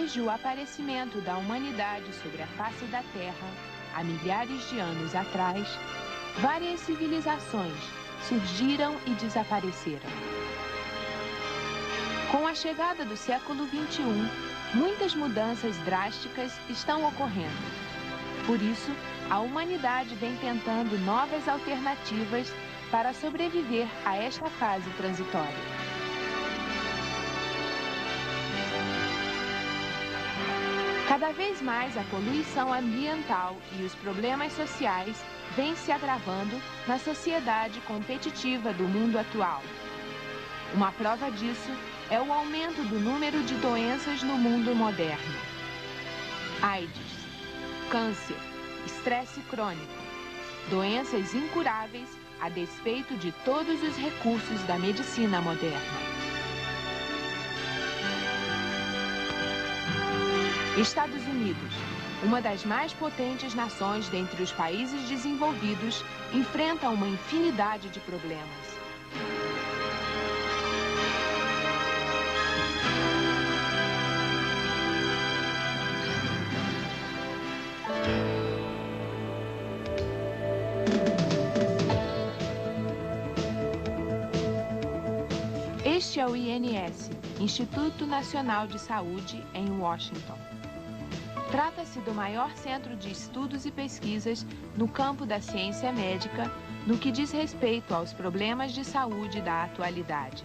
Desde o aparecimento da humanidade sobre a face da Terra, há milhares de anos atrás, várias civilizações surgiram e desapareceram. Com a chegada do século XXI, muitas mudanças drásticas estão ocorrendo. Por isso, a humanidade vem tentando novas alternativas para sobreviver a esta fase transitória. Cada vez mais a poluição ambiental e os problemas sociais vêm se agravando na sociedade competitiva do mundo atual. Uma prova disso é o aumento do número de doenças no mundo moderno. AIDS, câncer, estresse crônico, doenças incuráveis a despeito de todos os recursos da medicina moderna. Estados Unidos, uma das mais potentes nações dentre os países desenvolvidos, enfrenta uma infinidade de problemas. Este é o INS, Instituto Nacional de Saúde, em Washington. Trata-se do maior centro de estudos e pesquisas no campo da ciência médica, no que diz respeito aos problemas de saúde da atualidade.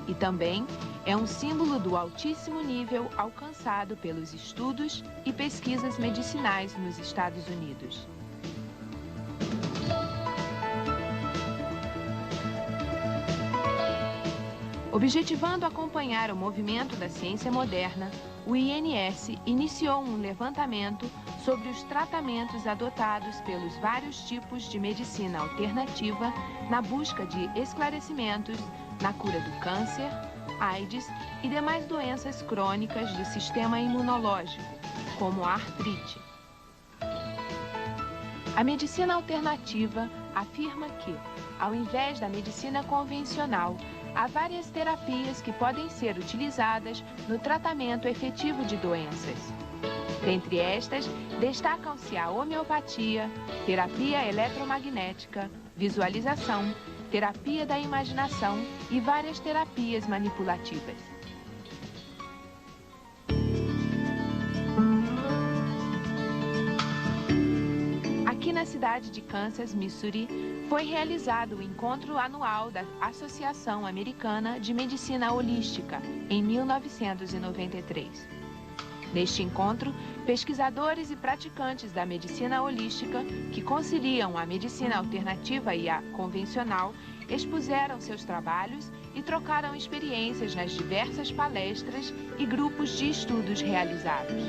E também é um símbolo do altíssimo nível alcançado pelos estudos e pesquisas medicinais nos Estados Unidos. Objetivando acompanhar o movimento da ciência moderna, o INS iniciou um levantamento sobre os tratamentos adotados pelos vários tipos de medicina alternativa na busca de esclarecimentos na cura do câncer, AIDS e demais doenças crônicas do sistema imunológico, como a artrite. A medicina alternativa afirma que, ao invés da medicina convencional, há várias terapias que podem ser utilizadas no tratamento efetivo de doenças. Dentre estas, destacam-se a homeopatia, terapia eletromagnética, visualização, terapia da imaginação e várias terapias manipulativas. Aqui na cidade de Kansas, Missouri, foi realizado o encontro anual da Associação Americana de Medicina Holística, em 1993. Neste encontro, pesquisadores e praticantes da medicina holística, que conciliam a medicina alternativa e a convencional, expuseram seus trabalhos e trocaram experiências nas diversas palestras e grupos de estudos realizados.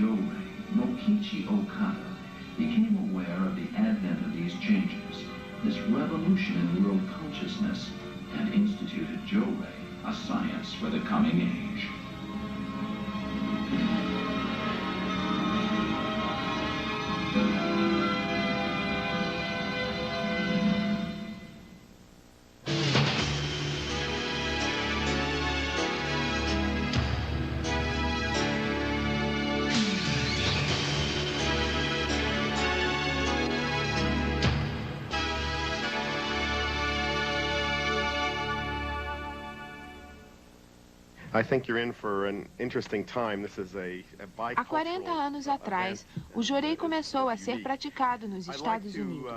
Jōrei, Mokichi Okada, became aware of the advent of these changes, this revolution in world consciousness, and instituted Jōrei, a science for the coming age. Há 40 anos atrás, o Jōrei começou a ser praticado nos Estados Unidos.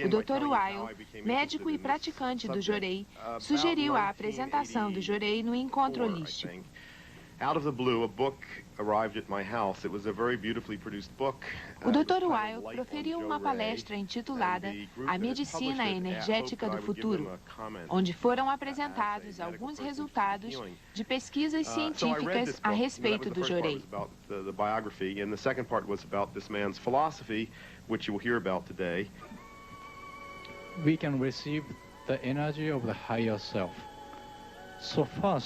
O Dr. Weil, médico e praticante do Jōrei, sugeriu a apresentação do Jōrei no encontro holístico. O Dr. Weil proferiu uma palestra intitulada A Medicina Energética do Futuro, onde foram apresentados alguns resultados de pesquisas científicas a respeito do Jōrei. We can receive the energy of the higher self.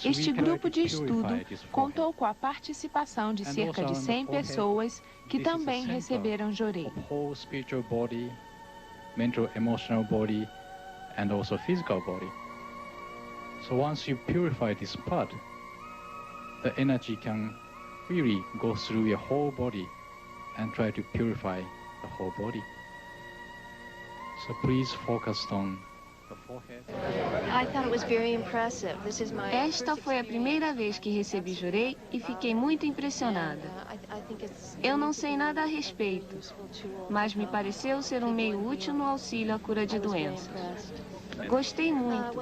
Este grupo de estudo contou com a participação de cerca de 100 pessoas que também receberam Jōrei. Whole spiritual body, mental, emotional body, and also physical body. So once you purify this part, the energy can really go through your whole body and try to purify the whole body. So please focus on the forehead. I thought it was very impressive. This is my Esta foi a primeira vez que recebi jurei e fiquei muito impressionada. Eu não sei nada a respeito, mas me pareceu ser um meio útil no auxílio à cura de doenças. Gostei muito.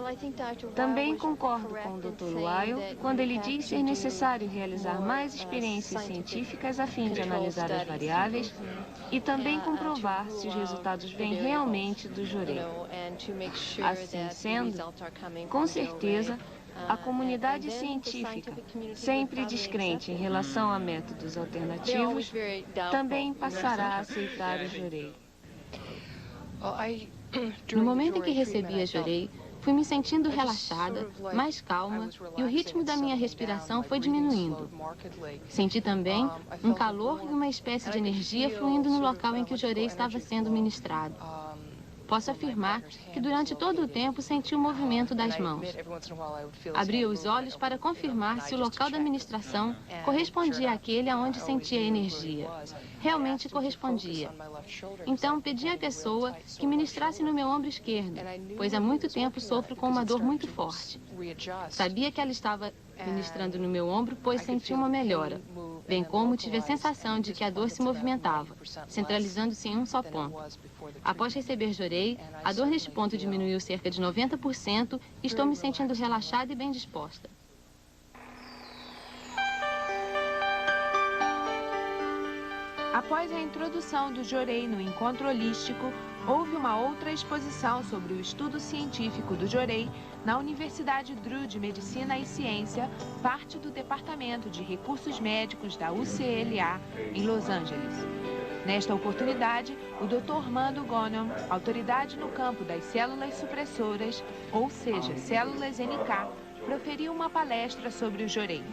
Também concordo com o Dr. Weil quando ele diz ser necessário realizar mais experiências científicas a fim de analisar as variáveis e também comprovar se os resultados vêm realmente do jurei. Assim sendo, com certeza, a comunidade científica, sempre descrente em relação a métodos alternativos, também passará a aceitar o jurei. No momento em que recebi a jurei, fui me sentindo relaxada, mais calma e o ritmo da minha respiração foi diminuindo. Senti também um calor e uma espécie de energia fluindo no local em que o jurei estava sendo ministrado. Posso afirmar que durante todo o tempo senti o movimento das mãos. Abri os olhos para confirmar se o local da ministração correspondia àquele aonde sentia a energia. Realmente correspondia. Então pedi à pessoa que ministrasse no meu ombro esquerdo, pois há muito tempo sofro com uma dor muito forte. Sabia que ela estava ministrando no meu ombro, pois senti uma melhora, bem como tive a sensação de que a dor se movimentava, centralizando-se em um só ponto. Após receber jurei, a dor neste ponto diminuiu cerca de 90% e estou me sentindo relaxada e bem disposta. Após a introdução do jurei no encontro holístico, houve uma outra exposição sobre o estudo científico do jurei na Universidade Drew de Medicina e Ciência, parte do Departamento de Recursos Médicos da UCLA, em Los Angeles. Nesta oportunidade, o Dr. Mando Ghanem, autoridade no campo das células supressoras, ou seja, células NK, proferiu uma palestra sobre o jurei.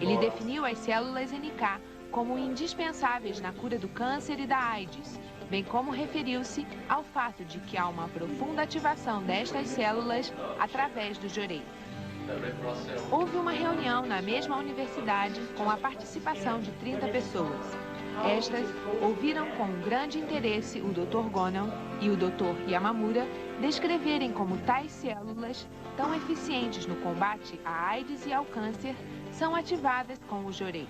Ele definiu as células NK como indispensáveis na cura do câncer e da AIDS, bem como referiu-se ao fato de que há uma profunda ativação destas células através do jurei. Houve uma reunião na mesma universidade com a participação de 30 pessoas. Estas ouviram com grande interesse o Dr. Ghanem e o Dr. Yamamura descreverem como tais células, tão eficientes no combate à AIDS e ao câncer, são ativadas com o jurei.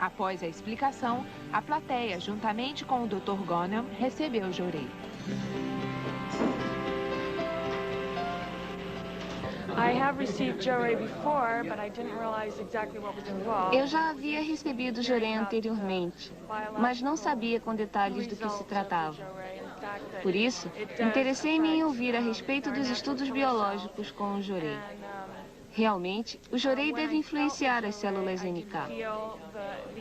Após a explicação, a plateia, juntamente com o Dr. Ghanem, recebeu o jurei. Eu já havia recebido jurei anteriormente, mas não sabia com detalhes do que se tratava. Por isso, interessei-me em ouvir a respeito dos estudos biológicos com o jurei. Realmente, o jurei deve influenciar as células NK.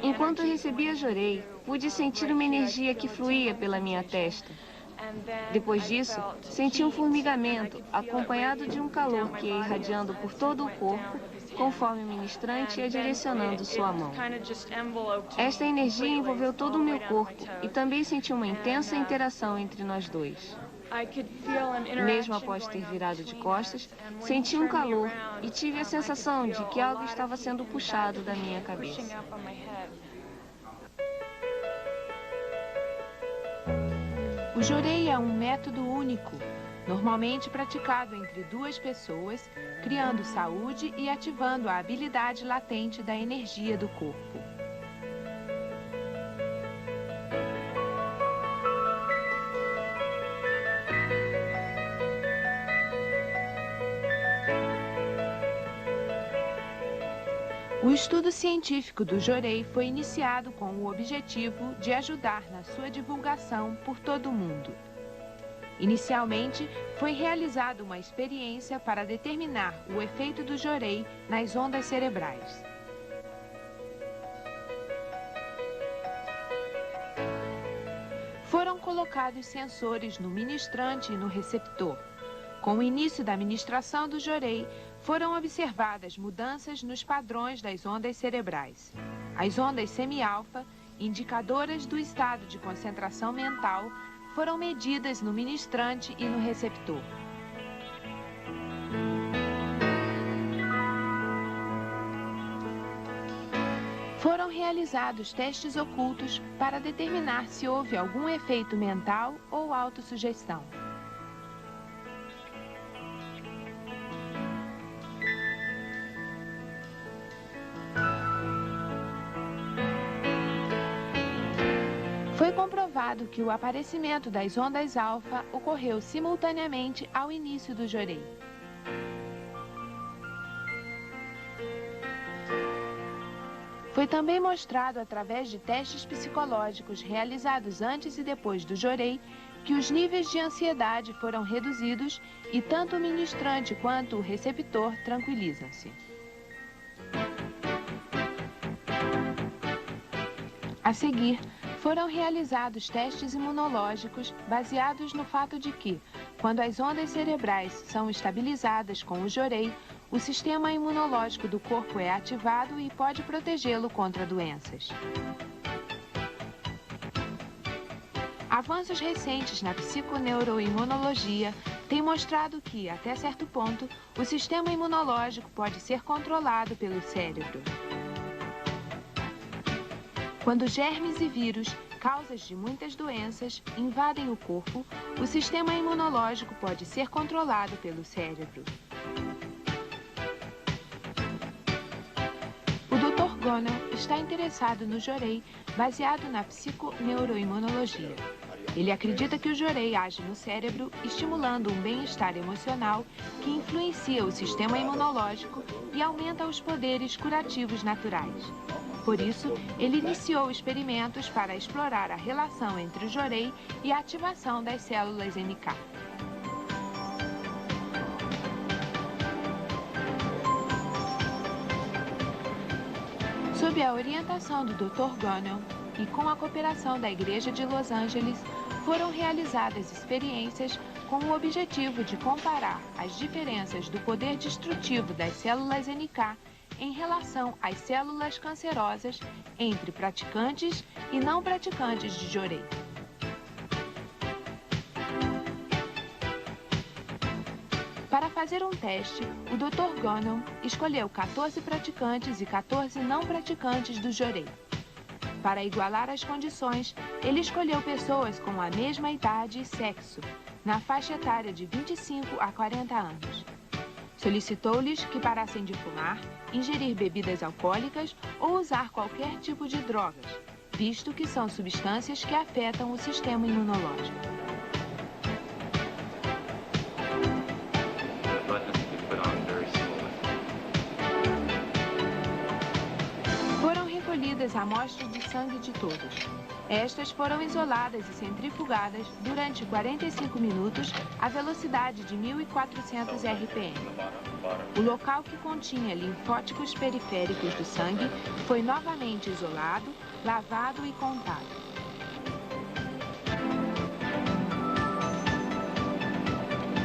Enquanto recebia jurei, pude sentir uma energia que fluía pela minha testa. Depois disso, senti um formigamento, acompanhado de um calor que ia irradiando por todo o corpo, conforme o ministrante ia direcionando sua mão. Esta energia envolveu todo o meu corpo e também senti uma intensa interação entre nós dois. Mesmo após ter virado de costas, senti um calor e tive a sensação de que algo estava sendo puxado da minha cabeça. O jurei é um método único, normalmente praticado entre duas pessoas, criando saúde e ativando a habilidade latente da energia do corpo. O estudo científico do jurei foi iniciado com o objetivo de ajudar na sua divulgação por todo o mundo. Inicialmente, foi realizada uma experiência para determinar o efeito do jurei nas ondas cerebrais. Foram colocados sensores no ministrante e no receptor. Com o início da ministração do jurei, foram observadas mudanças nos padrões das ondas cerebrais. As ondas semi-alfa, indicadoras do estado de concentração mental, foram medidas no ministrante e no receptor. Foram realizados testes ocultos para determinar se houve algum efeito mental ou autossugestão. Foi comprovado que o aparecimento das ondas alfa ocorreu simultaneamente ao início do jorei. Foi também mostrado através de testes psicológicos realizados antes e depois do jorei que os níveis de ansiedade foram reduzidos e tanto o ministrante quanto o receptor tranquilizam-se. A seguir, foram realizados testes imunológicos baseados no fato de que, quando as ondas cerebrais são estabilizadas com o jorei, o sistema imunológico do corpo é ativado e pode protegê-lo contra doenças. Avanços recentes na psiconeuroimunologia têm mostrado que, até certo ponto, o sistema imunológico pode ser controlado pelo cérebro. Quando germes e vírus, causas de muitas doenças, invadem o corpo, o sistema imunológico pode ser controlado pelo cérebro. O Dr. Gonel está interessado no jorei baseado na psiconeuroimunologia. Ele acredita que o jorei age no cérebro, estimulando um bem-estar emocional que influencia o sistema imunológico e aumenta os poderes curativos naturais. Por isso, ele iniciou experimentos para explorar a relação entre o jorei e a ativação das células NK. Sob a orientação do Dr. Gonel e com a cooperação da Igreja de Los Angeles, foram realizadas experiências com o objetivo de comparar as diferenças do poder destrutivo das células NK em relação às células cancerosas entre praticantes e não praticantes de jorei. Para fazer um teste, o Dr. Gonel escolheu 14 praticantes e 14 não praticantes do jorei. Para igualar as condições, ele escolheu pessoas com a mesma idade e sexo, na faixa etária de 25 a 40 anos. Solicitou-lhes que parassem de fumar, ingerir bebidas alcoólicas ou usar qualquer tipo de drogas, visto que são substâncias que afetam o sistema imunológico. Foram recolhidas amostras de sangue de todos. Estas foram isoladas e centrifugadas durante 45 minutos à velocidade de 1.400 RPM. O local que continha linfóticos periféricos do sangue foi novamente isolado, lavado e contado.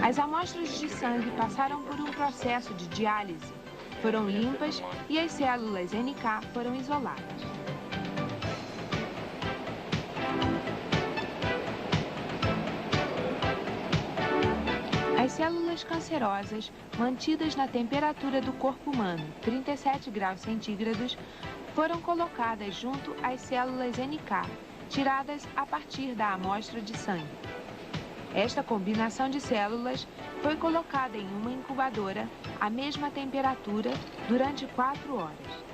As amostras de sangue passaram por um processo de diálise, foram limpas e as células NK foram isoladas. As células cancerosas, mantidas na temperatura do corpo humano, 37 graus centígrados, foram colocadas junto às células NK, tiradas a partir da amostra de sangue. Esta combinação de células foi colocada em uma incubadora à mesma temperatura durante 4 horas.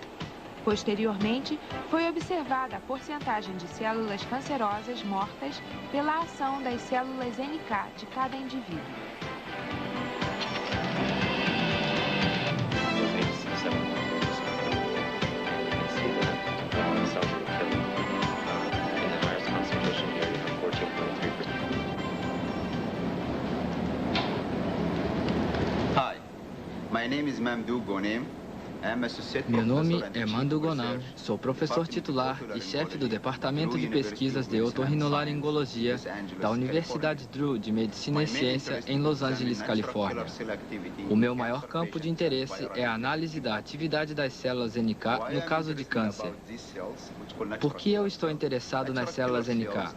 Posteriormente, foi observada a porcentagem de células cancerosas mortas pela ação das células NK de cada indivíduo. Meu nome é Mandu Gonam, sou professor titular e chefe do Departamento de Pesquisas de Otorrinolaringologia da Universidade Drew de Medicina e Ciência em Los Angeles, Califórnia. O meu maior campo de interesse é a análise da atividade das células NK no caso de câncer. Por que eu estou interessado nas células NK?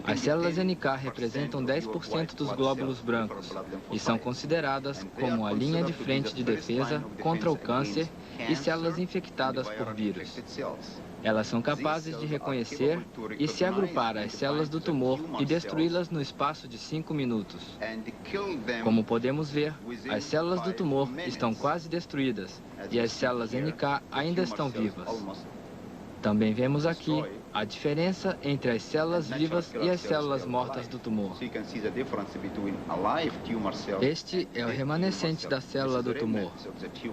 As células NK representam 10% dos glóbulos brancos e são consideradas como a linha de frente de defesa contra o câncer e células infectadas por vírus. Elas são capazes de reconhecer e se agrupar às células do tumor e destruí-las no espaço de 5 minutos. Como podemos ver, as células do tumor estão quase destruídas e as células NK ainda estão vivas. Também vemos aqui a diferença entre as células vivas e as células mortas do tumor. Este é o remanescente da célula do tumor.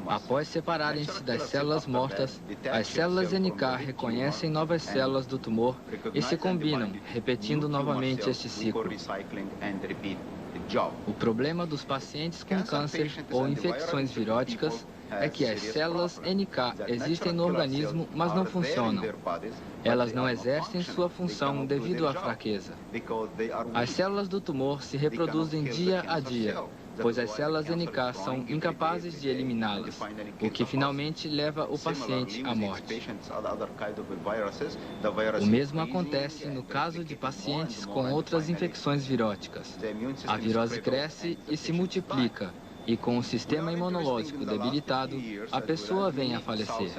Após separarem-se das células mortas, as células NK reconhecem novas células do tumor e se combinam, repetindo novamente este ciclo. O problema dos pacientes com câncer ou infecções viróticas é que as células NK existem no organismo, mas não funcionam. Elas não exercem sua função devido à fraqueza. As células do tumor se reproduzem dia a dia, pois as células NK são incapazes de eliminá-las, o que finalmente leva o paciente à morte. O mesmo acontece no caso de pacientes com outras infecções viróticas. A virose cresce e se multiplica, e com o sistema imunológico debilitado, a pessoa vem a falecer.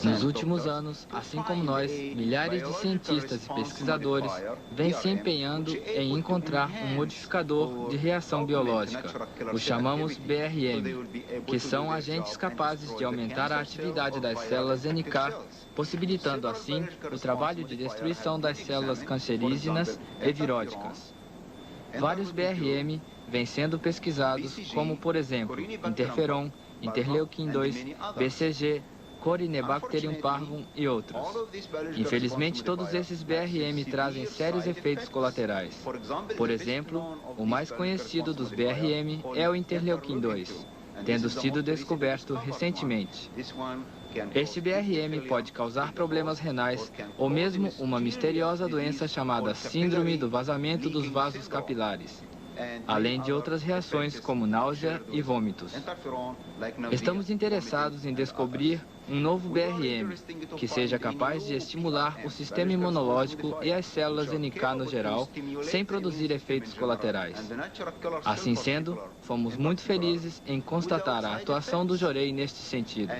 Nos últimos anos, assim como nós, milhares de cientistas e pesquisadores vêm se empenhando em encontrar um modificador de reação biológica, o chamamos BRM, que são agentes capazes de aumentar a atividade das células NK, possibilitando assim o trabalho de destruição das células cancerígenas e viróticas. Vários BRM vêm sendo pesquisados, como, por exemplo, interferon, interleuquim-2, BCG, Corynebacterium parvum e outros. Infelizmente, todos esses BRM trazem sérios efeitos colaterais. Por exemplo, o mais conhecido dos BRM é o interleuquim-2, tendo sido descoberto recentemente. Este BRM pode causar problemas renais ou mesmo uma misteriosa doença chamada Síndrome do Vazamento dos Vasos Capilares, além de outras reações como náusea e vômitos. Estamos interessados em descobrir um novo BRM que seja capaz de estimular o sistema imunológico e as células NK no geral, sem produzir efeitos colaterais. Assim sendo, fomos muito felizes em constatar a atuação do Jorei neste sentido.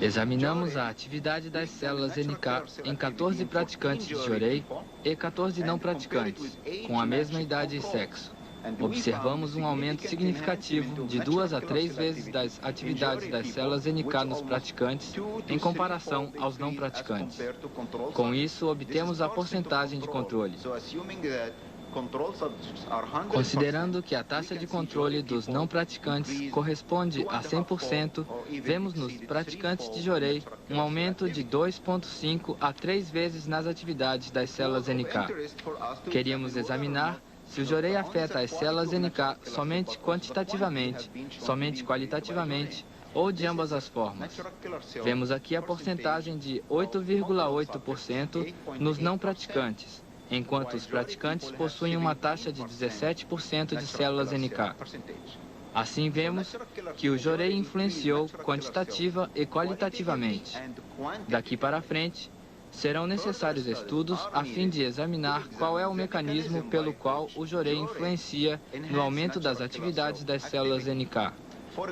Examinamos a atividade das células NK em 14 praticantes de Jorei e 14 não praticantes, com a mesma idade e sexo. Observamos um aumento significativo de 2 a 3 vezes das atividades das células NK nos praticantes em comparação aos não praticantes. Com isso, obtemos a porcentagem de controle. Considerando que a taxa de controle dos não praticantes corresponde a 100%, vemos nos praticantes de Jorei um aumento de 2,5 a 3 vezes nas atividades das células NK. Queríamos examinar se o Jorei afeta as células NK somente quantitativamente, somente qualitativamente ou de ambas as formas. Vemos aqui a porcentagem de 8,8% nos não praticantes, enquanto os praticantes possuem uma taxa de 17% de células NK. Assim vemos que o Jorei influenciou quantitativa e qualitativamente. Daqui para frente, serão necessários estudos a fim de examinar qual é o mecanismo pelo qual o Jorei influencia no aumento das atividades das células NK.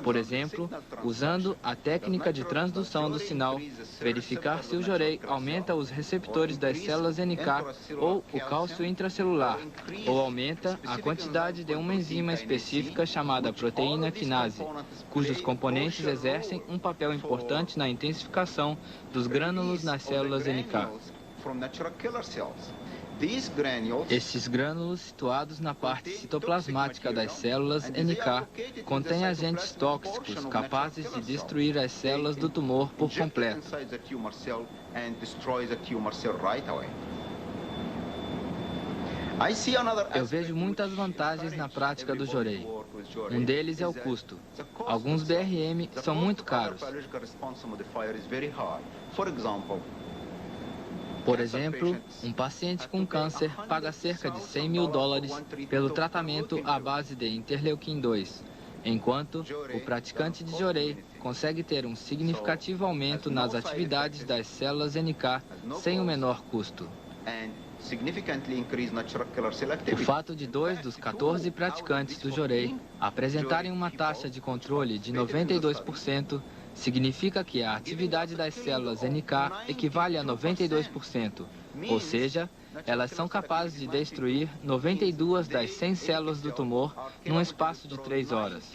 Por exemplo, usando a técnica de transdução do sinal, verificar se o Jorei aumenta os receptores das células NK ou o cálcio intracelular, ou aumenta a quantidade de uma enzima específica chamada proteína quinase, cujos componentes exercem um papel importante na intensificação dos grânulos nas células NK. Estes grânulos, situados na parte citoplasmática das células NK, contêm agentes tóxicos capazes de destruir as células do tumor por completo. Eu vejo muitas vantagens na prática do Jorei. Um deles é o custo. Alguns BRM são muito caros. Por exemplo, um paciente com câncer paga cerca de $100 mil pelo tratamento à base de interleuquim-2, enquanto o praticante de Jorei consegue ter um significativo aumento nas atividades das células NK sem o menor custo. O fato de 2 dos 14 praticantes do Jorei apresentarem uma taxa de controle de 92% significa que a atividade das células NK equivale a 92%, ou seja, elas são capazes de destruir 92 das 100 células do tumor num espaço de 3 horas.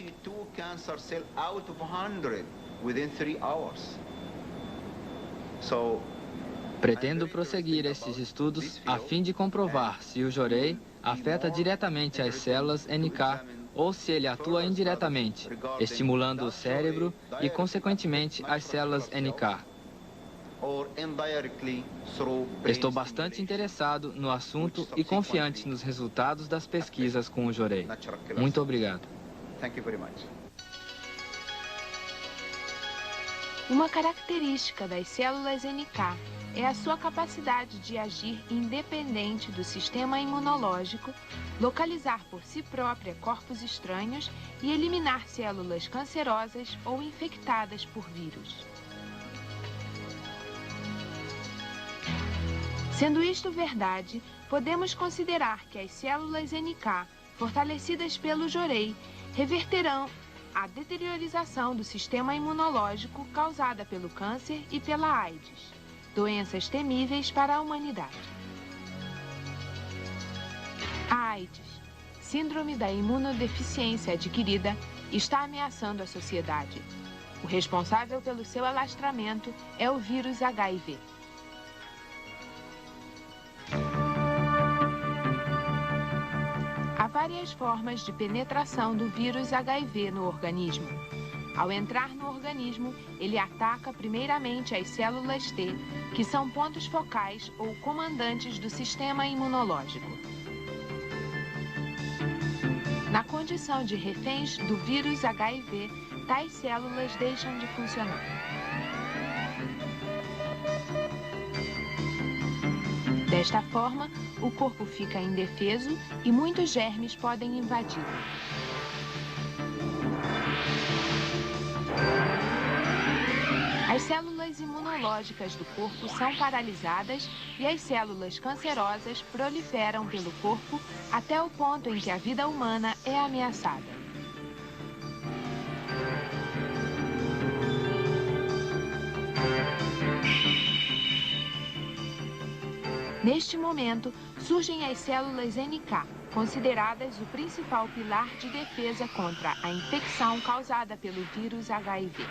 Pretendo prosseguir esses estudos a fim de comprovar se o Jorei afeta diretamente as células NK ou se ele atua indiretamente, estimulando o cérebro e, consequentemente, as células NK. Estou bastante interessado no assunto e confiante nos resultados das pesquisas com o Jorei. Muito obrigado. Uma característica das células NK é a sua capacidade de agir independente do sistema imunológico, localizar por si própria corpos estranhos e eliminar células cancerosas ou infectadas por vírus. Sendo isto verdade, podemos considerar que as células NK, fortalecidas pelo Jorei, reverterão a deteriorização do sistema imunológico causada pelo câncer e pela AIDS, doenças temíveis para a humanidade. A AIDS, síndrome da imunodeficiência adquirida, está ameaçando a sociedade. O responsável pelo seu alastramento é o vírus HIV. Há várias formas de penetração do vírus HIV no organismo. Ao entrar no organismo, ele ataca primeiramente as células T, que são pontos focais ou comandantes do sistema imunológico. Na condição de reféns do vírus HIV, tais células deixam de funcionar. Desta forma, o corpo fica indefeso e muitos germes podem invadi-lo. As células imunológicas do corpo são paralisadas e as células cancerosas proliferam pelo corpo até o ponto em que a vida humana é ameaçada. Neste momento, surgem as células NK, consideradas o principal pilar de defesa contra a infecção causada pelo vírus HIV.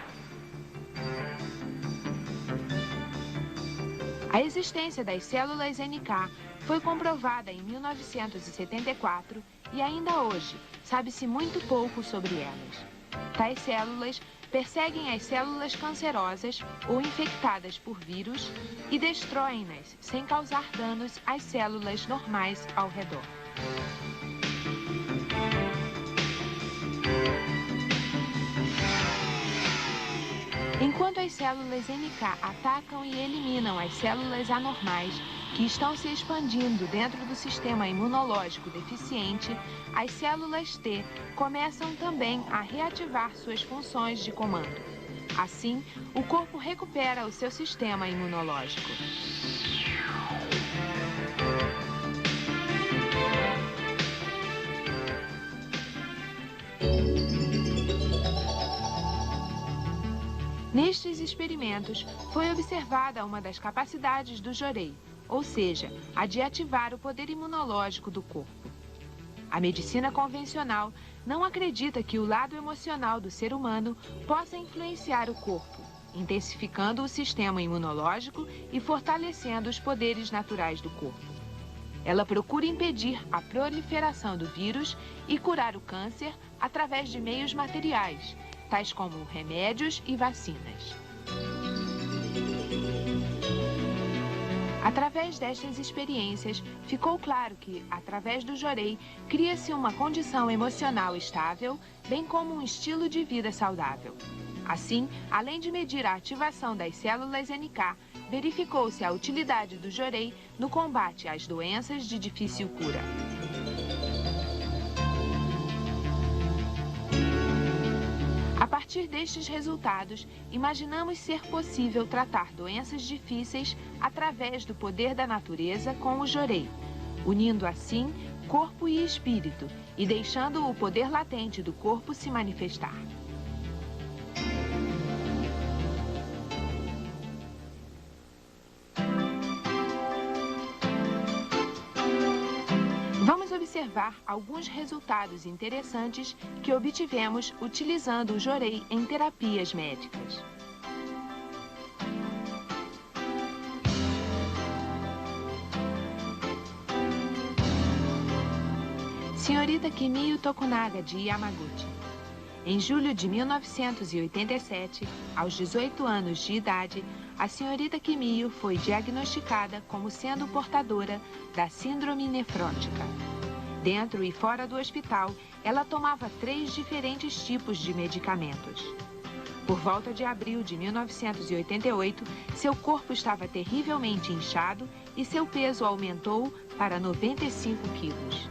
A existência das células NK foi comprovada em 1974 e ainda hoje sabe-se muito pouco sobre elas. Tais células perseguem as células cancerosas ou infectadas por vírus e destroem-nas sem causar danos às células normais ao redor. Enquanto as células NK atacam e eliminam as células anormais que estão se expandindo dentro do sistema imunológico deficiente, as células T começam também a reativar suas funções de comando. Assim, o corpo recupera o seu sistema imunológico. Nestes experimentos, foi observada uma das capacidades do Jorei, ou seja, a de ativar o poder imunológico do corpo. A medicina convencional não acredita que o lado emocional do ser humano possa influenciar o corpo, intensificando o sistema imunológico e fortalecendo os poderes naturais do corpo. Ela procura impedir a proliferação do vírus e curar o câncer através de meios materiais, tais como remédios e vacinas. Através destas experiências, ficou claro que, através do Jorei, cria-se uma condição emocional estável, bem como um estilo de vida saudável. Assim, além de medir a ativação das células NK, verificou-se a utilidade do Jorei no combate às doenças de difícil cura. partir destes resultados, imaginamos ser possível tratar doenças difíceis através do poder da natureza com o jorei, unindo assim corpo e espírito e deixando o poder latente do corpo se manifestar. Vamos observar alguns resultados interessantes que obtivemos utilizando o jorei em terapias médicas. Senhorita Kimiyo Tokunaga, de Yamaguchi. Em julho de 1987, aos 18 anos de idade, a senhorita Kimiyo foi diagnosticada como sendo portadora da síndrome nefrótica. Dentro e fora do hospital, ela tomava 3 diferentes tipos de medicamentos. Por volta de abril de 1988, seu corpo estava terrivelmente inchado e seu peso aumentou para 95 quilos.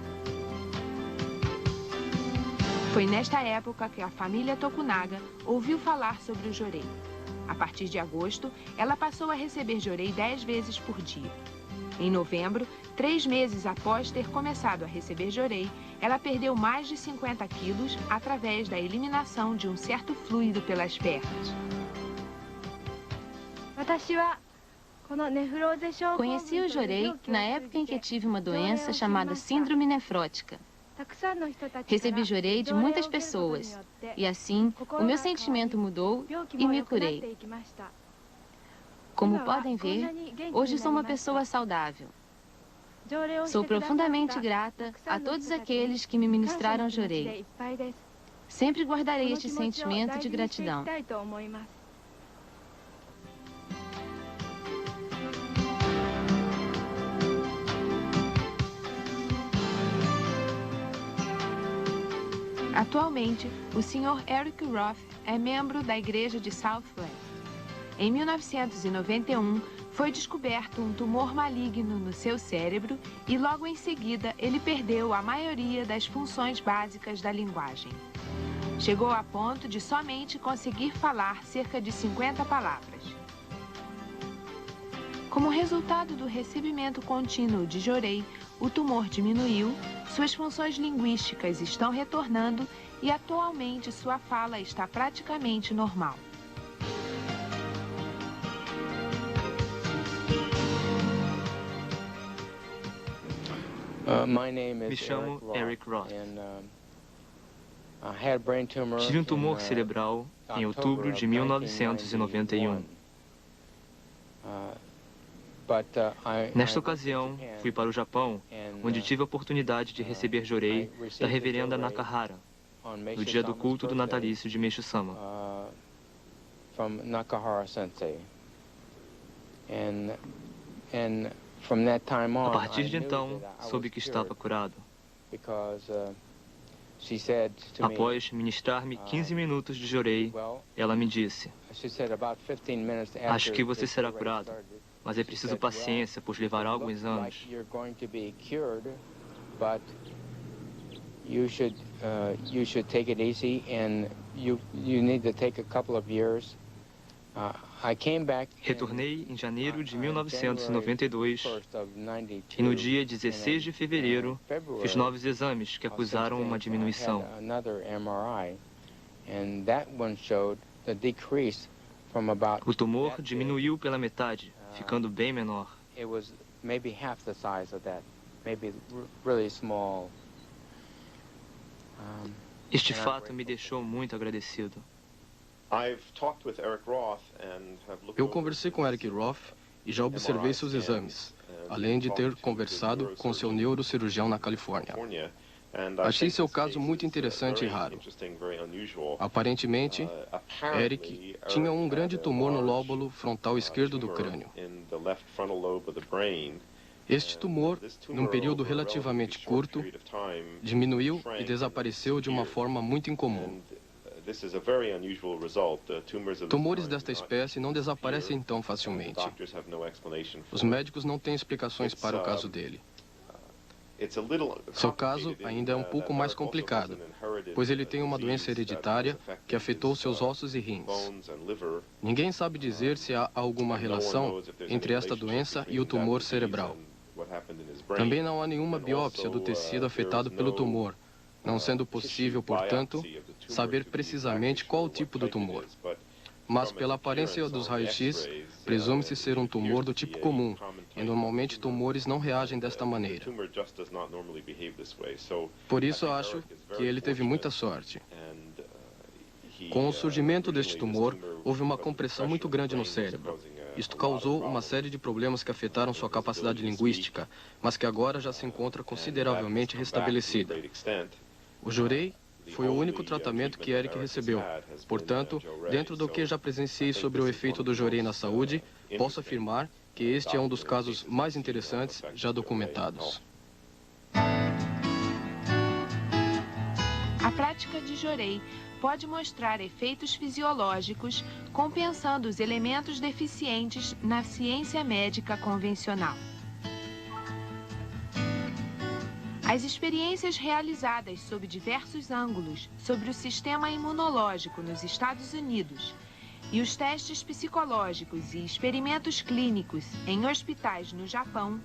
Foi nesta época que a família Tokunaga ouviu falar sobre o jorei. A partir de agosto, ela passou a receber jorei 10 vezes por dia. Em novembro, 3 meses após ter começado a receber jorei, ela perdeu mais de 50 quilos através da eliminação de um certo fluido pelas pernas. Conheci o jorei na época em que tive uma doença chamada síndrome nefrótica. Recebi jorei de muitas pessoas e assim o meu sentimento mudou e me curei. Como podem ver, hoje sou uma pessoa saudável. Sou profundamente grata a todos aqueles que me ministraram jorei. Sempre guardarei este sentimento de gratidão. Atualmente, o Sr. Eric Roth é membro da Igreja de Southwest. Em 1991, foi descoberto um tumor maligno no seu cérebro e logo em seguida ele perdeu a maioria das funções básicas da linguagem. Chegou a ponto de somente conseguir falar cerca de 50 palavras. Como resultado do recebimento contínuo de jorei, o tumor diminuiu, suas funções linguísticas estão retornando e atualmente sua fala está praticamente normal. Me chamo Eric Roth. Tive um tumor cerebral em outubro de 1991. Nesta ocasião, fui para o Japão, onde tive a oportunidade de receber jorei da reverenda Nakahara, no dia do culto do natalício de Meishu-sama. A partir de então, soube que estava curado. Após ministrar-me 15 minutos de jorei, ela me disse: "Acho que você será curado, mas é preciso paciência, pois levará alguns anos. You should take it easy, and you need to take a couple of years." Retornei em janeiro de 1992 e no dia 16 de fevereiro fiz novos exames que acusaram uma diminuição. O tumor diminuiu pela metade, ficando bem menor. Este fato me deixou muito agradecido. Eu conversei com Eric Roth e já observei seus exames, além de ter conversado com seu neurocirurgião na Califórnia. Achei seu caso muito interessante e raro. Aparentemente, Eric tinha um grande tumor no lóbulo frontal esquerdo do crânio. Este tumor, num período relativamente curto, diminuiu e desapareceu de uma forma muito incomum. Tumores desta espécie não desaparecem tão facilmente. Os médicos não têm explicações para o caso dele. Seu caso ainda é um pouco mais complicado, pois ele tem uma doença hereditária que afetou seus ossos e rins. Ninguém sabe dizer se há alguma relação entre esta doença e o tumor cerebral. Também não há nenhuma biópsia do tecido afetado pelo tumor, não sendo possível, portanto, saber precisamente qual o tipo do tumor. Mas, pela aparência dos raios-x, presume-se ser um tumor do tipo comum, e normalmente tumores não reagem desta maneira. Por isso, acho que ele teve muita sorte. Com o surgimento deste tumor, houve uma compressão muito grande no cérebro. Isto causou uma série de problemas que afetaram sua capacidade linguística, mas que agora já se encontra consideravelmente restabelecida. O Jorei foi o único tratamento que Eric recebeu. Portanto, dentro do que já presenciei sobre o efeito do Jorei na saúde, posso afirmar que este é um dos casos mais interessantes já documentados. A prática de Jorei pode mostrar efeitos fisiológicos, compensando os elementos deficientes na ciência médica convencional. As experiências realizadas sob diversos ângulos sobre o sistema imunológico nos Estados Unidos e os testes psicológicos e experimentos clínicos em hospitais no Japão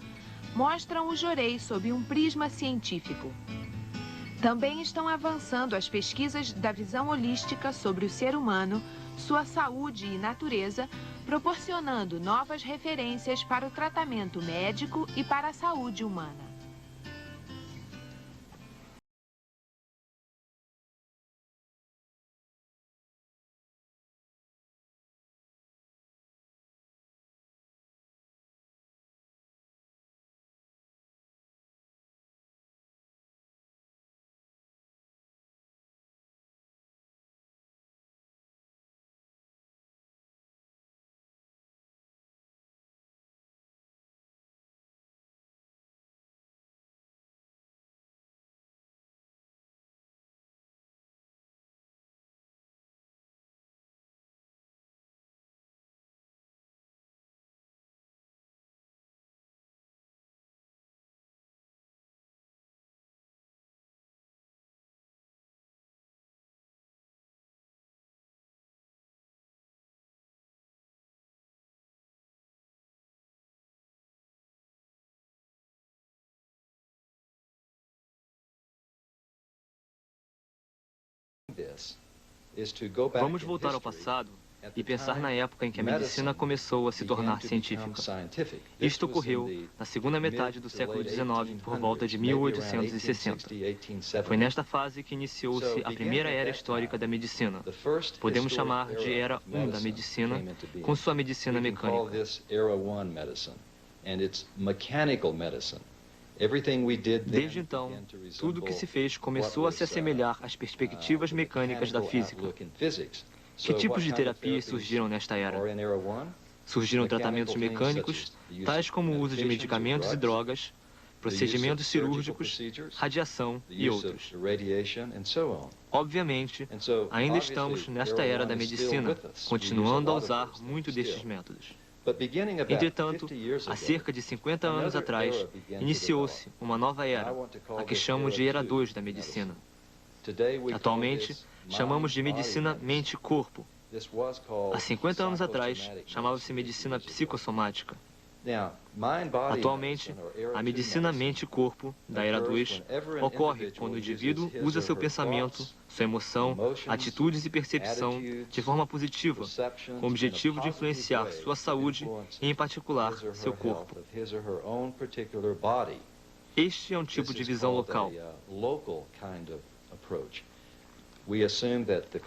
mostram o Jorei sob um prisma científico. Também estão avançando as pesquisas da visão holística sobre o ser humano, sua saúde e natureza, proporcionando novas referências para o tratamento médico e para a saúde humana. Vamos voltar ao passado e pensar na época em que a medicina começou a se tornar científica. Isto ocorreu na segunda metade do século XIX, por volta de 1860. Foi nesta fase que iniciou-se a primeira era histórica da medicina. Podemos chamar de Era 1 da medicina, com sua medicina mecânica. Desde então, tudo o que se fez começou a se assemelhar às perspectivas mecânicas da física. Que tipos de terapias surgiram nesta era? Surgiram tratamentos mecânicos, tais como o uso de medicamentos e drogas, procedimentos cirúrgicos, radiação e outros. Obviamente, ainda estamos nesta era da medicina, continuando a usar muito destes métodos. Entretanto, há cerca de 50 anos atrás, iniciou-se uma nova era, a que chamo de Era 2 da medicina. Atualmente, chamamos de medicina mente-corpo. Há 50 anos atrás, chamava-se medicina psicossomática. Atualmente, a medicina mente-corpo, da Era 2, ocorre quando o indivíduo usa seu pensamento, sua emoção, atitudes e percepção de forma positiva, com o objetivo de influenciar sua saúde e, em particular, seu corpo. Este é um tipo de visão local.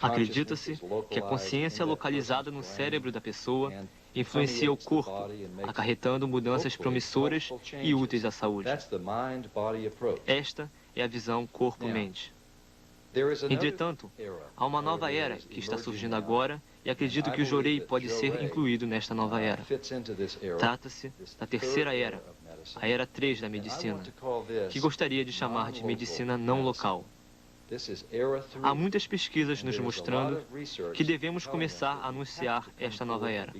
Acredita-se que a consciência localizada no cérebro da pessoa influencia o corpo, acarretando mudanças promissoras e úteis à saúde. Esta é a visão corpo-mente. Entretanto, há uma nova era que está surgindo agora e acredito que o Jorei pode ser incluído nesta nova era. Trata-se da terceira era, a Era 3 da medicina, que gostaria de chamar de medicina não local. Há muitas pesquisas nos mostrando que devemos começar a anunciar esta nova era.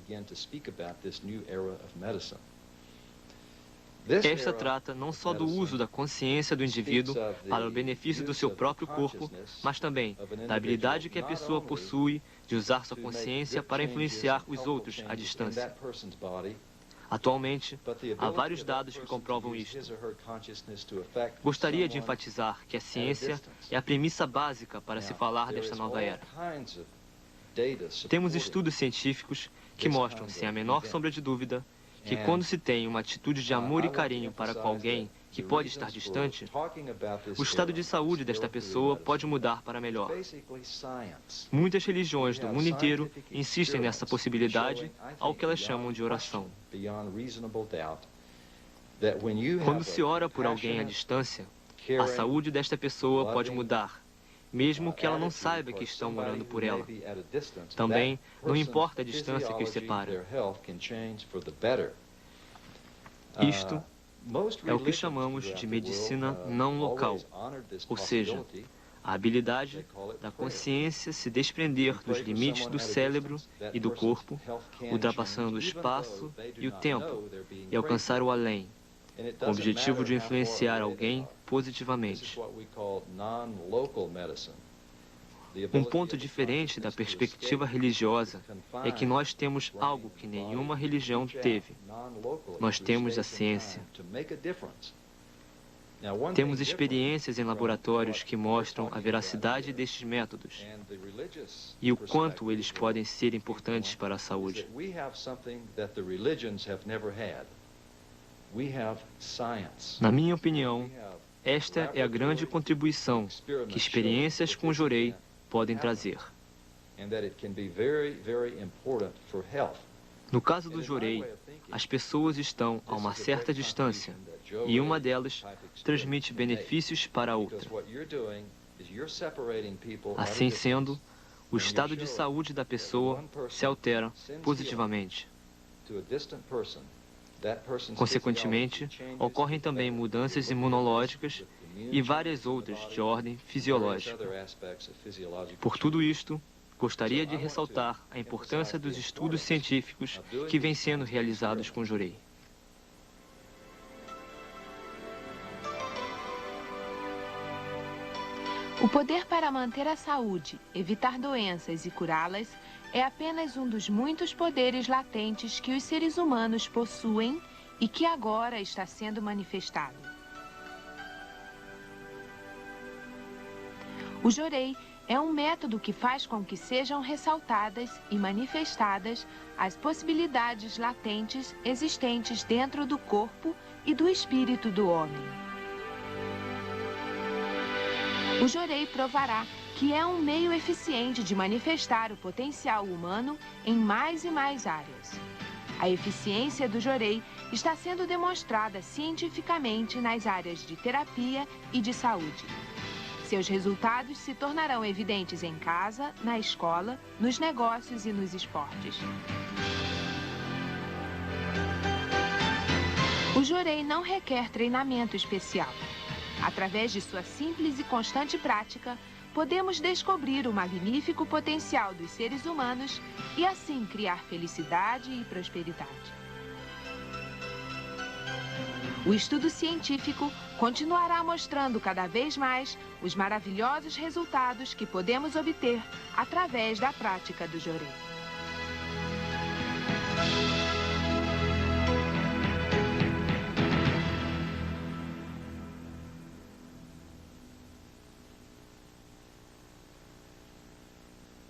Esta trata não só do uso da consciência do indivíduo para o benefício do seu próprio corpo, mas também da habilidade que a pessoa possui de usar sua consciência para influenciar os outros à distância. Atualmente, há vários dados que comprovam isto. Gostaria de enfatizar que a ciência é a premissa básica para se falar desta nova era. Temos estudos científicos que mostram, sem a menor sombra de dúvida, que quando se tem uma atitude de amor e carinho para com alguém que pode estar distante, o estado de saúde desta pessoa pode mudar para melhor. Muitas religiões do mundo inteiro insistem nessa possibilidade, ao que elas chamam de oração. Quando se ora por alguém à distância, a saúde desta pessoa pode mudar, mesmo que ela não saiba que estão orando por ela. Também não importa a distância que os separa. Isto é o que chamamos de medicina não local, ou seja, a habilidade da consciência se desprender dos limites do cérebro e do corpo, ultrapassando o espaço e o tempo, e alcançar o além, com o objetivo de influenciar alguém positivamente. Um ponto diferente da perspectiva religiosa é que nós temos algo que nenhuma religião teve. Nós temos a ciência. Temos experiências em laboratórios que mostram a veracidade destes métodos e o quanto eles podem ser importantes para a saúde. Na minha opinião, esta é a grande contribuição que experiências com Jorei podem trazer. No caso do Jorei, as pessoas estão a uma certa distância e uma delas transmite benefícios para a outra. Assim sendo, o estado de saúde da pessoa se altera positivamente. Consequentemente, ocorrem também mudanças imunológicas e várias outras de ordem fisiológica. Por tudo isto, gostaria de ressaltar a importância dos estudos científicos que vêm sendo realizados com Jorei. O poder para manter a saúde, evitar doenças e curá-las é apenas um dos muitos poderes latentes que os seres humanos possuem e que agora está sendo manifestado. O Jorei é um método que faz com que sejam ressaltadas e manifestadas as possibilidades latentes existentes dentro do corpo e do espírito do homem. O Jorei provará que é um meio eficiente de manifestar o potencial humano em mais e mais áreas. A eficiência do Jorei está sendo demonstrada cientificamente nas áreas de terapia e de saúde. Seus resultados se tornarão evidentes em casa, na escola, nos negócios e nos esportes. O Jorei não requer treinamento especial. Através de sua simples e constante prática, podemos descobrir o magnífico potencial dos seres humanos e assim criar felicidade e prosperidade. O estudo científico continuará mostrando cada vez mais os maravilhosos resultados que podemos obter através da prática do Jorei.